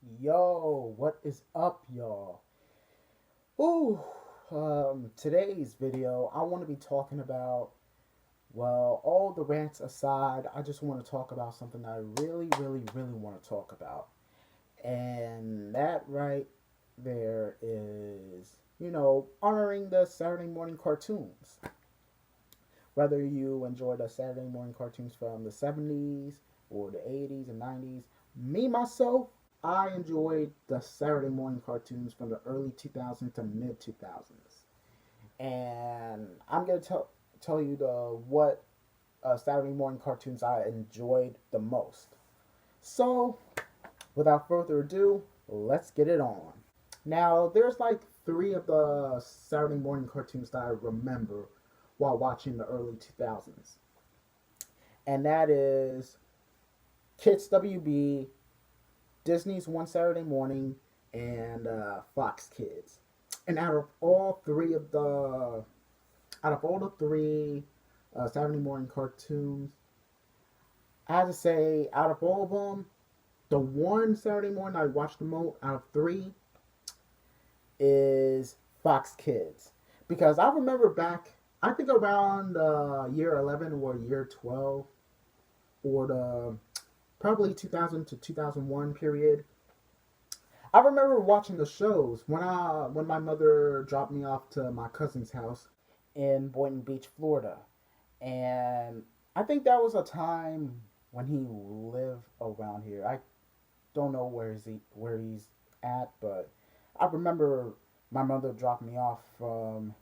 Yo, what is up, y'all? Ooh, today's video, I want to be talking about, well, all the rants aside, I just want to talk about something I really want to talk about. And that right there is, honoring the Saturday morning cartoons. Whether you enjoy the Saturday morning cartoons from the 70s or the 80s and 90s, me, myself, I enjoyed the Saturday morning cartoons from the early 2000s to mid 2000s. And I'm going to tell you what Saturday morning cartoons I enjoyed the most. So, without further ado, let's get it on. Now, there's like three of the Saturday morning cartoons that I remember while watching the early 2000s. And that is Kids WB, Disney's One Saturday Morning, and Fox Kids. And out of all the three Saturday morning cartoons, I have to say, out of all of them, the one Saturday morning I watched the most out of three is Fox Kids, because I remember back, I think around year 11 or year 12, or the probably 2000 to 2001 period. I remember watching the shows when my mother dropped me off to my cousin's house in Boynton Beach, Florida, and I think that was a time when he lived around here. I don't know where he's at, but I remember my mother dropped me off from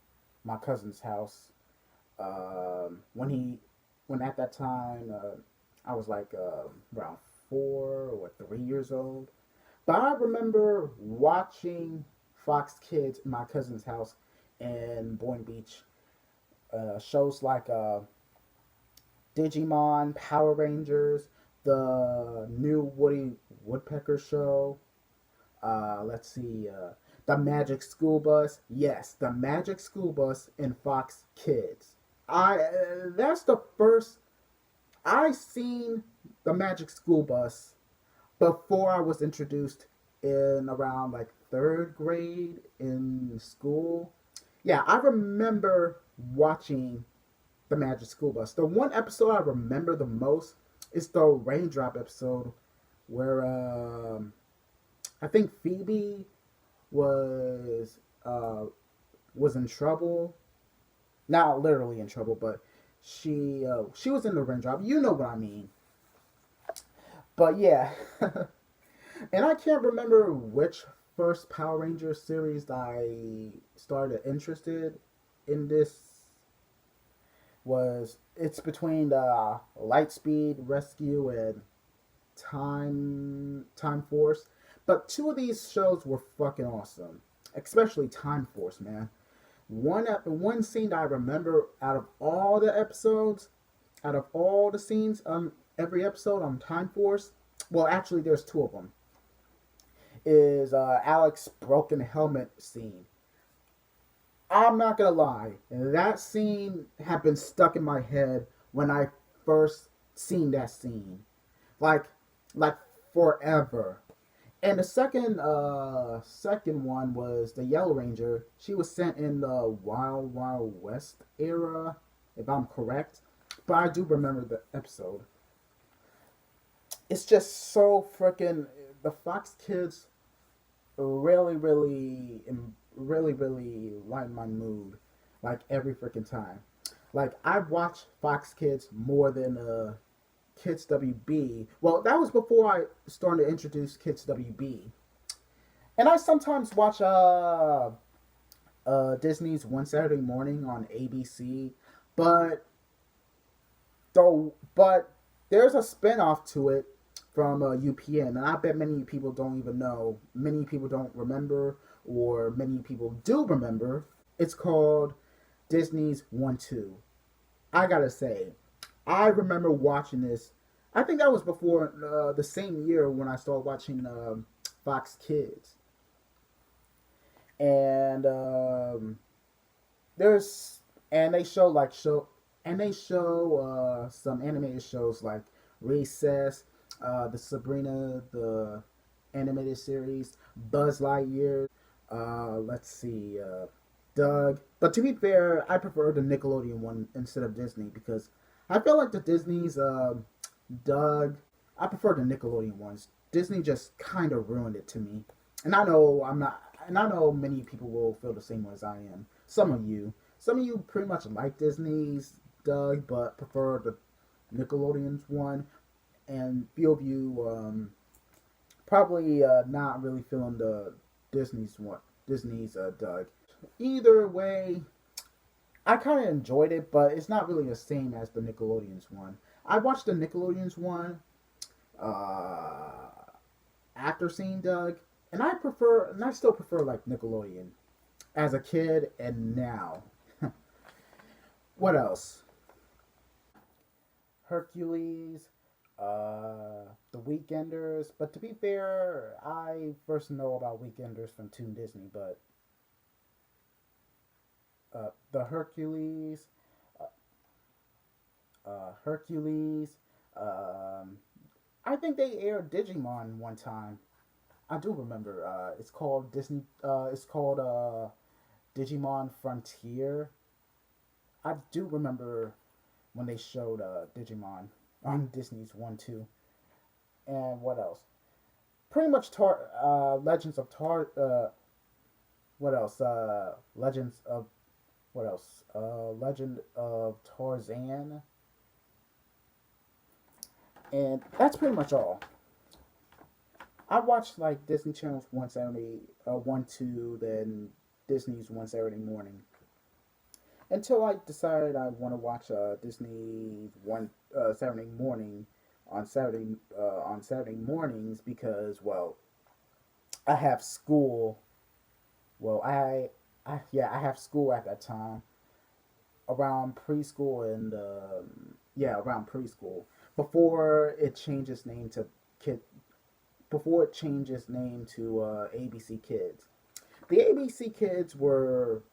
my cousin's house when at that time I was like around 4 or 3 years old. But I remember watching Fox Kids in my cousin's house in Boynton Beach. Shows like Digimon, Power Rangers, the new Woody Woodpecker show. Let's see, the Magic School Bus. Yes, the Magic School Bus in Fox Kids. That's the first I seen the Magic School Bus before I was introduced in around like third grade in school. Yeah, I remember watching the Magic School Bus. The one episode I remember the most is the Raindrop episode where I think Phoebe was uh, was in trouble. Not literally in trouble, but she was in the raindrop. You know what I mean. But yeah, and I can't remember which first Power Ranger series I started interested in this was. It's between the Lightspeed Rescue and Time Force. But two of these shows were fucking awesome. Especially Time Force, man. One scene that I remember out of all the scenes every episode on Time Force, well actually there's two of them, is Alex broken helmet scene. I'm not gonna lie, that scene had been stuck in my head when I first seen that scene, like like forever. And the second one was the Yellow Ranger. She was sent in the Wild Wild West era, if I'm correct. But I do remember the episode. It's just so freaking. The Fox Kids really lighten my mood, like every freaking time. Like I watch Fox Kids more than Kids WB. Well, that was before I started to introduce Kids WB. And I sometimes watch Disney's One Saturday Morning on ABC, but but there's a spinoff to it from UPN, and I bet many people don't even know, many people don't remember, or many people do remember. It's called Disney's One Two. I gotta say, I remember watching this. I think that was before the same year when I started watching Fox Kids, and there's and they show like show and they show some animated shows like Recess, the Sabrina the animated series, Buzz Lightyear. Let's see, Doug. But to be fair, I prefer the Nickelodeon one instead of Disney because I feel like the Disney's Doug. I prefer the Nickelodeon ones. Disney just kind of ruined it to me, and I know I'm not. And I know many people will feel the same way as I am. Some of you pretty much like Disney's Doug, but prefer the Nickelodeon's one, and few of you probably not really feeling the Disney's one, Disney's Doug. Either way, I kind of enjoyed it, but it's not really the same as the Nickelodeon's one. I watched the Nickelodeon's one uh, after seeing Doug, and I still prefer like Nickelodeon as a kid and now. What else? Hercules, The Weekenders. But to be fair, I first know about Weekenders from Toon Disney, but the Hercules. Um, I think they aired Digimon one time. I do remember. It's called Disney. It's called Digimon Frontier. I do remember when they showed Digimon on Disney's One Two. And what else? Pretty much Legends of Tar. What else? Legends of what else? Legend of Tarzan. And that's pretty much all. I watched like Disney Channel's one Saturday, one two, then Disney's one Saturday morning until I decided I want to watch Disney's one Saturday morning on Saturday mornings because I have school. Well, I yeah I have school at that time around preschool and around preschool before it changes name to kid before it changes name to ABC Kids. The ABC Kids were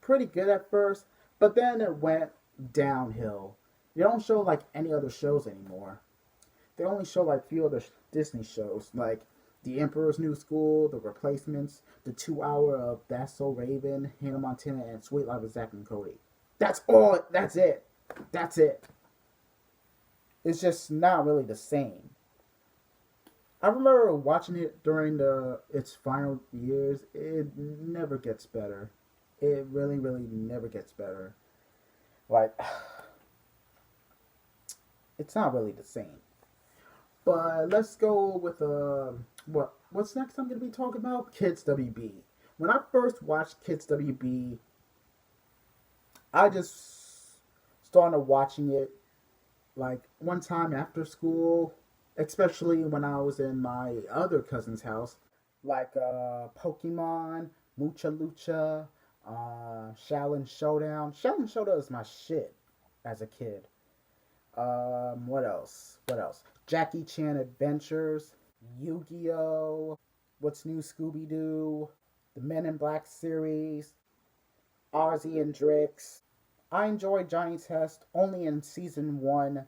pretty good at first, but then it went downhill. They don't show like any other shows anymore. They only show like few other Disney shows, like The Emperor's New School, The Replacements, the 2 hour of That's So Raven, Hannah Montana, and Sweet Life of Zack and Cody. That's all. That's it. That's it. It's just not really the same. I remember watching it during the its final years. It never gets better. It really, really never gets better. Like, it's not really the same. But let's go with what's next? I'm gonna be talking about Kids WB. When I first watched Kids WB, I just started watching it like one time after school, especially when I was in my other cousin's house, like Pokemon, Mucha Lucha, Shaolin Showdown. Shaolin Showdown is my shit as a kid. What else? What else? Jackie Chan Adventures, Yu-Gi-Oh! What's New Scooby Doo, the Men in Black series, Ozzy and Drix. I enjoyed Johnny Test only in season one.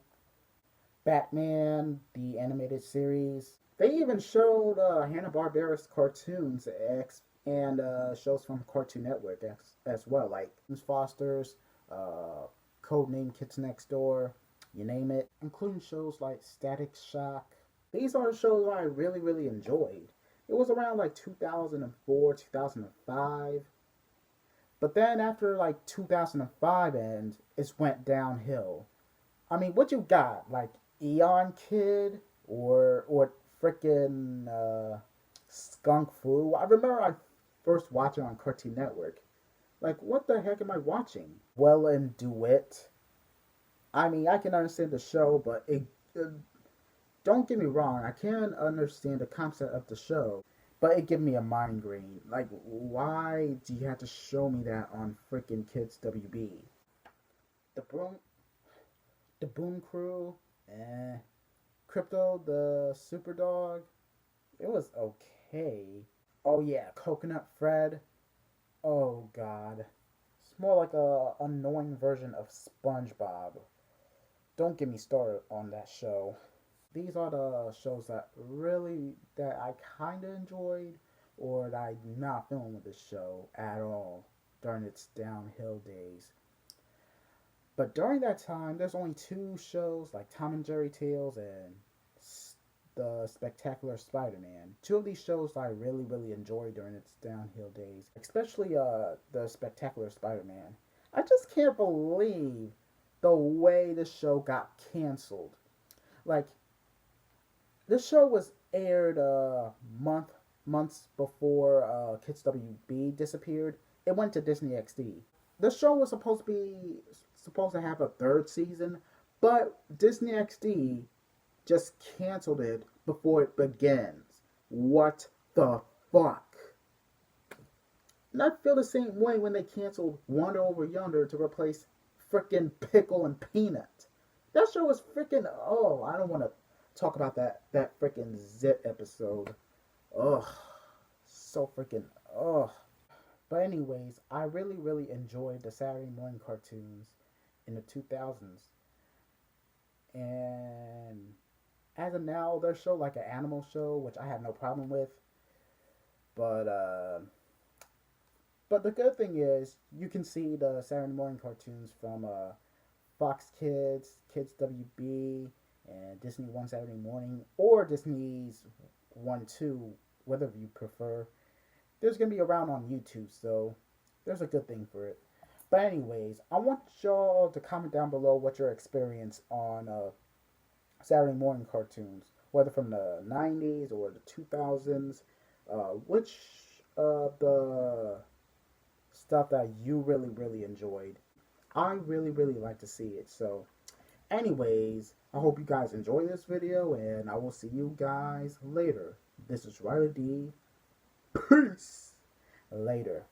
Batman, the animated series. They even showed Hanna-Barbera's cartoons and shows from Cartoon Network as well, like Miss Foster's, uh, Codename Kids Next Door, you name it, including shows like Static Shock. These are shows I really, really enjoyed. It was around like 2004, 2005. But then after like 2005 ends, it went downhill. I mean, what you got? Like Eon Kid or frickin' Skunk Fu? I remember I first watching on Cartoon Network. Like, what the heck am I watching? Well and Duet. I mean, I can understand the show, but it don't get me wrong. I can understand the concept of the show, but it gave me a migraine. Like, why do you have to show me that on freaking Kids WB? The Boom, the Boom Crew, eh. Crypto the Super Dog. It was okay. Oh yeah, Coconut Fred. Oh god. It's more like a annoying version of SpongeBob. Don't get me started on that show. these are the shows that I kind of enjoyed, or that I'm not feeling with this show at all during its downhill days. But during that time, there's only two shows like Tom and Jerry Tales and the Spectacular Spider-Man. Two of these shows I really enjoyed during its downhill days, especially the Spectacular Spider-Man. I just can't believe the way the show got canceled. Like, this show was aired months before Kids WB disappeared. It went to Disney XD. The show was supposed to have a third season, but Disney XD just canceled it before it begins. What the fuck? And I feel the same way when they canceled Wonder Over Yonder to replace frickin' Pickle and Peanut. That show was frickin' oh, I don't want to talk about that frickin' Zip episode. Ugh, so frickin' ugh. But anyways, I really enjoyed the Saturday morning cartoons in the 2000s. And as of now, their show like an animal show, which I have no problem with. But but the good thing is you can see the Saturday morning cartoons from Fox Kids, Kids WB, and Disney One Saturday Morning, or Disney's One Two, whatever you prefer. There's gonna be around on YouTube, so there's a good thing for it. But anyways, I want y'all to comment down below what your experience on Saturday morning cartoons, whether from the 90s or the 2000s, which the stuff that you really enjoyed. I really like to see it. So anyways, I hope you guys enjoy this video, and I will see you guys later. This is Riley D. Peace. Later.